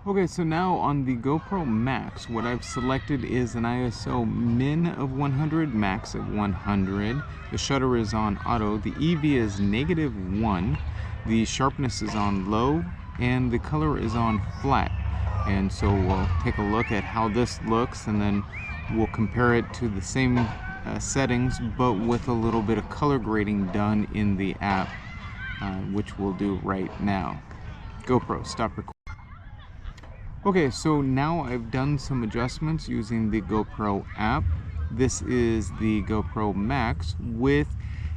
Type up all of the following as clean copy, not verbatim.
Okay, so now on the GoPro Max, what I've selected is an ISO min of 100, max of 100. The shutter is on auto, the EV is -1, the sharpness is on low, and the color is on flat. And so we'll take a look at how this looks, and then we'll compare it to the same settings, but with a little bit of color grading done in the app, which we'll do right now. GoPro, stop recording. Okay, so now I've done some adjustments using the GoPro app. This is the GoPro Max with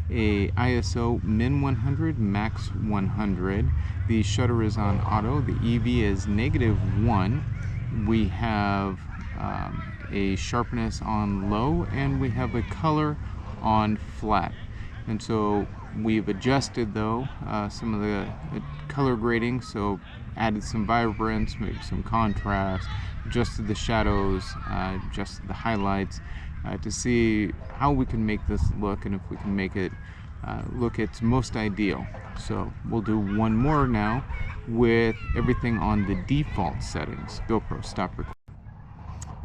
a ISO min 100, max 100. The shutter is on auto. The EV is -1. We have a sharpness on low, and we have a color on flat. And so we've adjusted though some of the color grading, so added some vibrance, maybe some contrast, adjusted the shadows, adjusted the highlights to see how we can make this look and if we can make it look its most ideal. So we'll do one more now with everything on the default settings. GoPro, stop recording.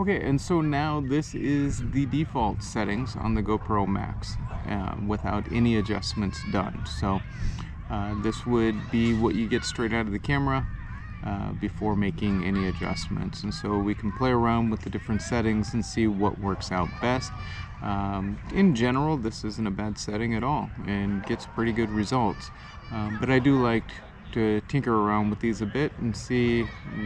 Okay, and so now this is the default settings on the GoPro Max without any adjustments done. So this would be what you get straight out of the camera before making any adjustments. And so we can play around with the different settings and see what works out best. In general, this isn't a bad setting at all and gets pretty good results. But I do like to tinker around with these a bit and see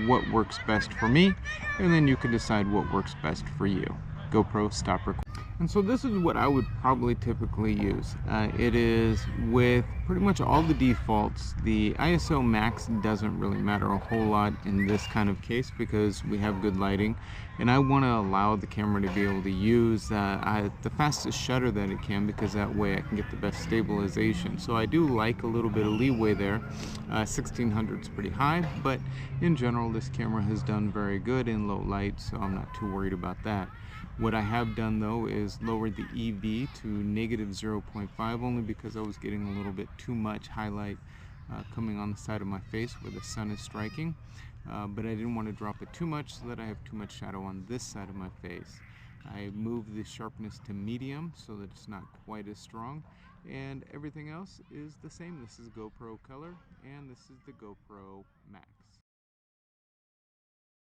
what works best for me, and then you can decide what works best for you. GoPro, stop recording. And so this is what I would probably typically use. It is with pretty much all the defaults. The ISO max doesn't really matter a whole lot in this kind of case because we have good lighting, and I want to allow the camera to be able to use the fastest shutter that it can, because that way I can get the best stabilization. So I do like a little bit of leeway there. 1600 is pretty high, but in general this camera has done very good in low light, so I'm not too worried about that. What I have done though is lowered the EV to -0.5, only because I was getting a little bit too much highlight coming on the side of my face where the sun is striking, but I didn't want to drop it too much so that I have too much shadow on this side of my face. I moved the sharpness to medium so that it's not quite as strong, and everything else is the same. This is GoPro Color, and this is the GoPro Max.